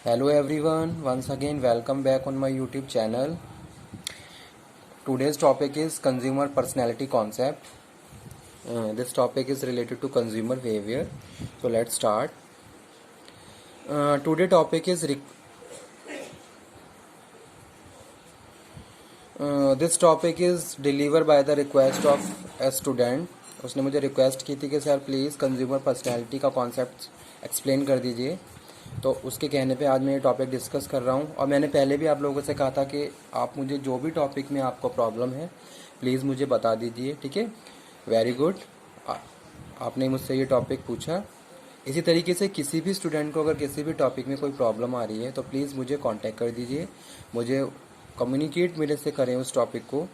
Hello everyone, once again welcome back on my YouTube channel. Today's topic is consumer personality concept. This topic is related to consumer behavior. So let's start. Today topic is this topic is delivered by the request of a student. उसने मुझे request की थी कि sir please consumer personality का concept explain कर दीजिए। तो उसके कहने पे आज मैं ये टॉपिक डिस्कस कर रहा हूँ। और मैंने पहले भी आप लोगों से कहा था कि आप मुझे जो भी टॉपिक में आपको प्रॉब्लम है प्लीज़ मुझे बता दीजिए, ठीक है। वेरी गुड, आपने मुझसे ये टॉपिक पूछा। इसी तरीके से किसी भी स्टूडेंट को अगर किसी भी टॉपिक में कोई प्रॉब्लम आ रही है तो प्लीज़ मुझे कांटेक्ट कर दीजिए, मुझे कम्युनिकेट मेरे से करें उस टॉपिक को,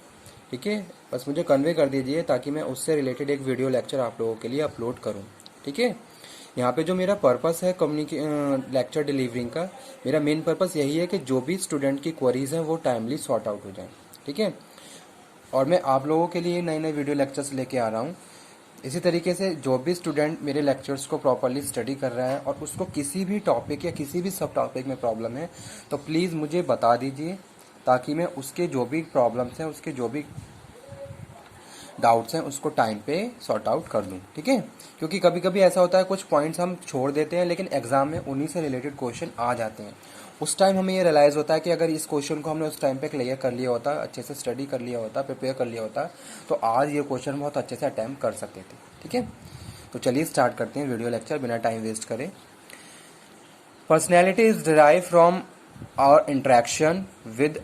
ठीक है। बस मुझे कन्वे कर दीजिए ताकि मैं उससे रिलेटेड एक वीडियो लेक्चर आप लोगों के लिए अपलोड करूं, ठीक है। यहाँ पे जो मेरा पर्पस है लेक्चर डिलीवरिंग का, मेरा मेन पर्पस यही है कि जो भी स्टूडेंट की क्वेरीज हैं वो टाइमली सॉर्ट आउट हो जाएं, ठीक है। और मैं आप लोगों के लिए नए नए वीडियो लेक्चर्स लेके आ रहा हूँ। इसी तरीके से जो भी स्टूडेंट मेरे लेक्चर्स को प्रॉपरली स्टडी कर रहा है और उसको किसी भी टॉपिक या किसी भी सब टॉपिक में प्रॉब्लम है तो प्लीज़ मुझे बता दीजिए ताकि मैं उसके जो भी प्रॉब्लम्स हैं, उसके जो भी डाउट्स हैं उसको टाइम पे सॉर्ट आउट कर दूं, ठीक है। क्योंकि कभी कभी ऐसा होता है कुछ पॉइंट्स हम छोड़ देते हैं लेकिन एग्जाम में उन्हीं से रिलेटेड क्वेश्चन आ जाते हैं। उस टाइम हमें ये रियलाइज़ होता है कि अगर इस क्वेश्चन को हमने उस टाइम पे क्लियर कर लिया होता, अच्छे से स्टडी कर लिया होता, प्रिपेयर कर लिया होता, तो आज ये क्वेश्चन बहुत अच्छे से अटैम्प्ट कर सकते थे, ठीक है। तो चलिए स्टार्ट करते हैं वीडियो लेक्चर बिना टाइम वेस्ट करें। Personality is derive from our interaction with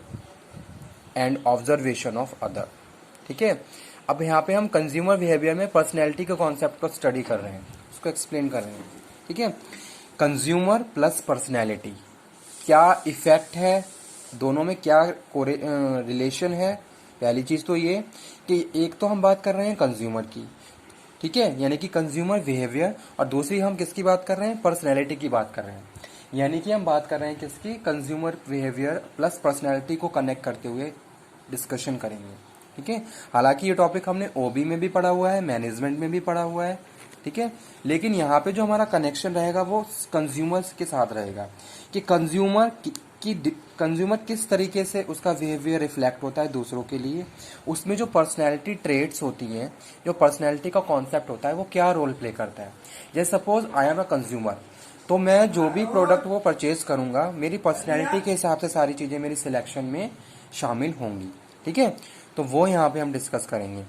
and observation of other, ठीक है। अब यहाँ पे हम कंज्यूमर बिहेवियर में पर्सनैलिटी के कॉन्सेप्ट को स्टडी कर रहे हैं, उसको एक्सप्लेन कर रहे हैं, ठीक है। कंज्यूमर प्लस पर्सनैलिटी, क्या इफेक्ट है, दोनों में क्या रिलेशन है। पहली चीज तो ये कि एक तो हम बात कर रहे हैं कंज्यूमर की, ठीक है, यानी कि कंज्यूमर बिहेवियर, और दूसरी हम किसकी बात कर रहे हैं, पर्सनैलिटी की बात कर रहे हैं। यानी कि हम बात कर रहे हैं किसकी, कंज्यूमर बिहेवियर प्लस पर्सनैलिटी को कनेक्ट करते हुए डिस्कशन करेंगे, ठीक है। हालांकि ये टॉपिक हमने ओबी में भी पढ़ा हुआ है, मैनेजमेंट में भी पढ़ा हुआ है, ठीक है। लेकिन यहाँ पे जो हमारा कनेक्शन रहेगा वो कंज्यूमर्स के साथ रहेगा कि कंज्यूमर किस तरीके से उसका बिहेवियर रिफ्लेक्ट होता है दूसरों के लिए, उसमें जो पर्सनैलिटी ट्रेट्स होती हैं, जो पर्सनैलिटी का कॉन्सेप्ट होता है वो क्या रोल प्ले करता है। जैसे suppose I am a consumer, तो मैं जो भी प्रोडक्ट वो परचेज करूंगा मेरी पर्सनैलिटी के हिसाब से सारी चीज़ें मेरी सिलेक्शन में शामिल होंगी, ठीक है। तो वो यहाँ पे हम डिस्कस करेंगे।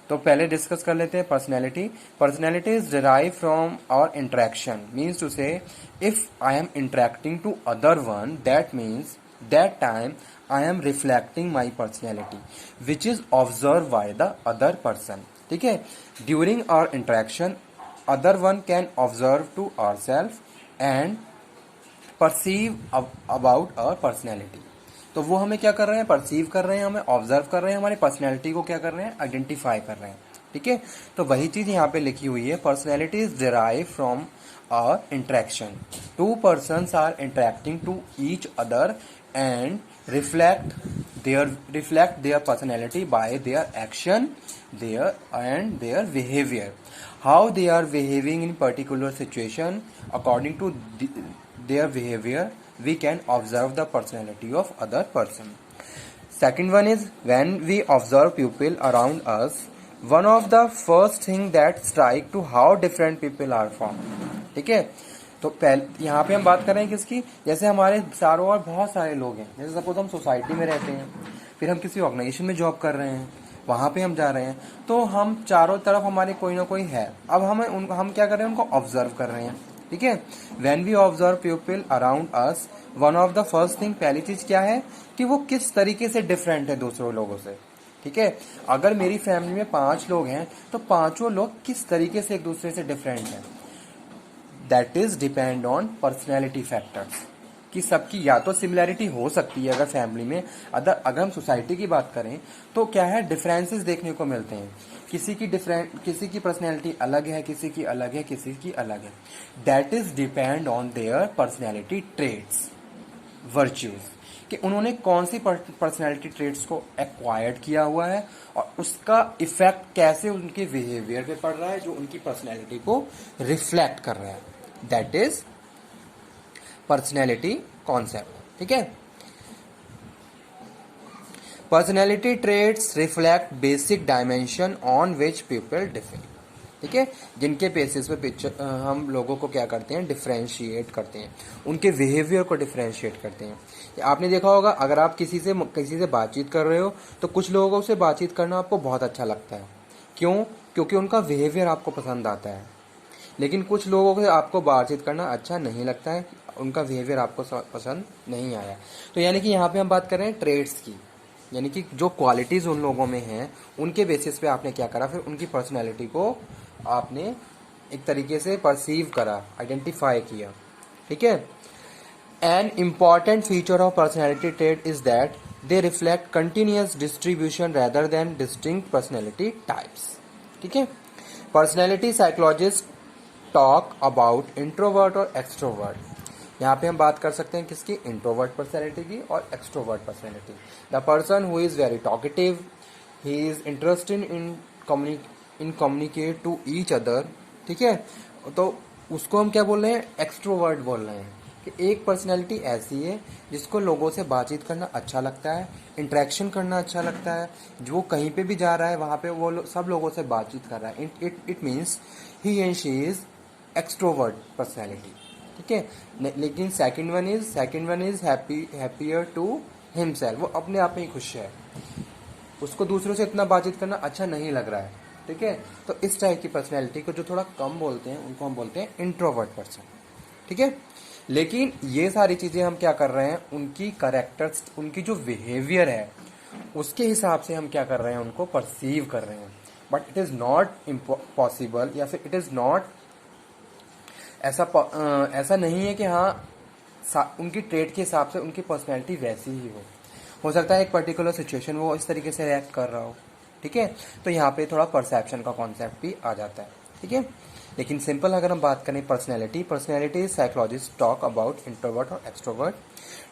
तो पहले डिस्कस कर लेते हैं personality. Personality is derive from our interaction, means to say if I am interacting to other one, that means that time I am reflecting my personality which is observe by the other person, ठीक है। During our interaction other one can observe to our self and perceive about our personality. तो वो हमें क्या कर रहे हैं, perceive कर रहे हैं, हमें ऑब्जर्व कर रहे हैं, हमारी पर्सनैलिटी को क्या कर रहे हैं, आइडेंटिफाई कर रहे हैं, ठीक है। तो वही चीज यहाँ पे लिखी हुई है, personality is derive from our interaction, two persons are interacting to each other and reflect their personality by their action, their behavior, how they are behaving in particular situation. According to their behavior we can observe the personality of other person. Second one is when we observe people around us, one of the first thing that strike to how different people are from, ठीक है। तो पहले यहाँ पे हम बात कर रहे हैं किसकी, जैसे हमारे चारों ओर बहुत सारे लोग हैं, जैसे सपोज हम सोसाइटी में रहते हैं, फिर हम किसी ऑर्गेनाइजेशन में जॉब कर रहे हैं, वहां पे हम जा रहे हैं, तो हम चारों तरफ हमारे कोई ना कोई है। अब हम क्या कर रहे हैं, उनको ऑब्जर्व कर रहे हैं, ठीक है। When we observe people around us, one of the first thing, पहली चीज क्या है कि वो किस तरीके से डिफरेंट है दूसरों लोगों से, ठीक है। अगर मेरी फैमिली में 5 लोग हैं तो पांचों लोग किस तरीके से एक दूसरे से डिफरेंट है, that is depend on personality factors, कि सबकी या तो सिमिलैरिटी हो सकती है अगर फैमिली में, अगर हम सोसाइटी की बात करें तो क्या है, डिफरेंसेस देखने को मिलते हैं। किसी की पर्सनैलिटी अलग है, किसी की अलग है, किसी की अलग है। That is depend on their personality traits, virtues, कि उन्होंने कौन सी पर्सनैलिटी ट्रेट्स को एक्वायर्ड किया हुआ है और उसका इफेक्ट कैसे उनके बिहेवियर पे पड़ रहा है जो उनकी पर्सनैलिटी को रिफ्लेक्ट कर रहा है। That is personality concept. ठीक है, personality traits reflect basic dimension on which people differ. ठीक है, जिनके बेसिस पे पिक्चर हम लोगों को क्या करते हैं, डिफ्रेंशिएट करते हैं, उनके बिहेवियर को डिफ्रेंशिएट करते हैं। आपने देखा होगा, अगर आप किसी से बातचीत कर रहे हो तो कुछ लोगों से बातचीत करना आपको बहुत अच्छा लगता है। क्यों? क्योंकि उनका बिहेवियर आपको पसंद आता है। लेकिन कुछ लोगों से आपको बातचीत करना अच्छा नहीं लगता है, उनका बिहेवियर आपको पसंद नहीं आया। तो यानी कि यहाँ पे हम बात कर रहे हैं ट्रेड्स की, यानी कि जो क्वालिटीज उन लोगों में हैं उनके बेसिस पे आपने क्या करा, फिर उनकी पर्सनैलिटी को आपने एक तरीके से परसीव करा, आइडेंटिफाई किया। ठीक है, an important feature of personality trait is that they reflect continuous distribution rather than distinct personality types. ठीक है, personality psychologist talk about introvert और एक्सट्रोवर्ट। यहाँ पे हम बात कर सकते हैं किसकी, इंट्रोवर्ट पर्सनैलिटी की और extrovert personality. The person who is very talkative, he is interested in communicate to each other. ठीक है, तो उसको हम क्या बोल रहे हैं, एक्सट्रोवर्ट बोल रहे हैं। कि एक पर्सनैलिटी ऐसी है जिसको लोगों से बातचीत करना अच्छा लगता है, इंटरेक्शन करना अच्छा लगता है, जो कहीं पे भी जा रहा है वहाँ पे वो सब लोगों से बातचीत कर रहा है। It means he and she is extrovert personality. ठीक है, लेकिन second one is happier to himself, वो अपने आप में ही खुश है, उसको दूसरों से इतना बातचीत करना अच्छा नहीं लग रहा है। ठीक है, तो इस टाइप की पर्सनैलिटी को जो थोड़ा कम बोलते हैं उनको हम बोलते हैं इंट्रोवर्ट पर्सन। ठीक है, लेकिन ये सारी चीजें हम क्या कर रहे हैं, उनकी करेक्टर्स, उनकी जो बिहेवियर है उसके हिसाब से हम क्या कर रहे हैं, उनको परसीव कर रहे हैं। But it is not possible, या फिर इट इज नॉट ऐसा नहीं है कि हाँ उनकी ट्रेड के हिसाब से उनकी पर्सनैलिटी वैसी ही हो सकता है एक पर्टिकुलर सिचुएशन वो इस तरीके से रिएक्ट कर रहा हो। ठीक है, तो यहाँ पे थोड़ा परसेप्शन का कॉन्सेप्ट भी आ जाता है। ठीक है, लेकिन सिंपल अगर हम बात करें personality psychologist talk about introvert और extrovert.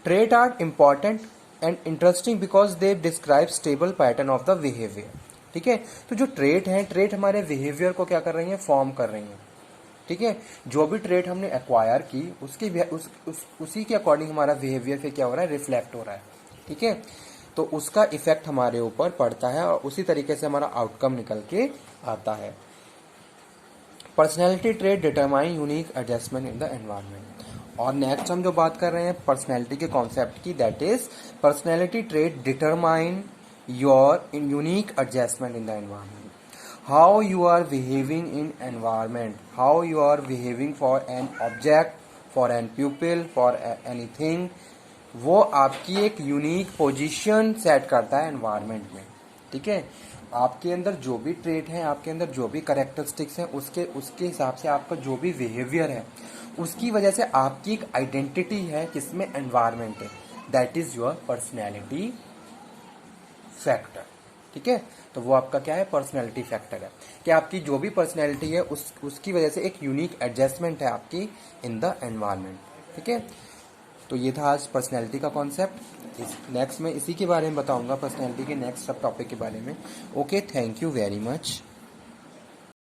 Trait are important and interesting because they describe stable pattern of the behaviour. ठीक है, तो जो ट्रेट हमारे बिहेवियर को क्या कर रही है, फॉर्म कर रही है। ठीक है, जो भी ट्रेट हमने एक्वायर की उसी के अकॉर्डिंग हमारा बिहेवियर फिर क्या हो रहा है, रिफ्लेक्ट हो रहा है। ठीक है, तो उसका इफेक्ट हमारे ऊपर पड़ता है और उसी तरीके से हमारा आउटकम निकल के आता है। Personality trait determine unique adjustment in the environment. और नेक्स्ट हम जो बात कर रहे हैं पर्सनैलिटी के कॉन्सेप्ट की, that is personality trait determine your unique adjustment in the environment. How you are behaving in environment, how you are behaving for an object, for an pupil, for anything, वो आपकी एक unique position set करता है environment में। ठीक है, आपके अंदर जो भी ट्रेट है, आपके अंदर जो भी करेक्टरिस्टिक्स हैं, उसके हिसाब से आपका जो भी बिहेवियर है, उसकी वजह से आपकी एक आइडेंटिटी है किसमें, एनवायरनमेंट है। That is your personality factor. ठीक है, तो वो आपका क्या है, पर्सनैलिटी फैक्टर है कि आपकी जो भी पर्सनैलिटी है उसकी वजह से एक यूनिक एडजस्टमेंट है आपकी इन द एनवायरनमेंट। ठीक है, तो ये था आज पर्सनैलिटी का कॉन्सेप्ट। नेक्स्ट में इसी के बारे में बताऊंगा, पर्सनैलिटी के नेक्स्ट सब टॉपिक के बारे में। Okay, thank you very much.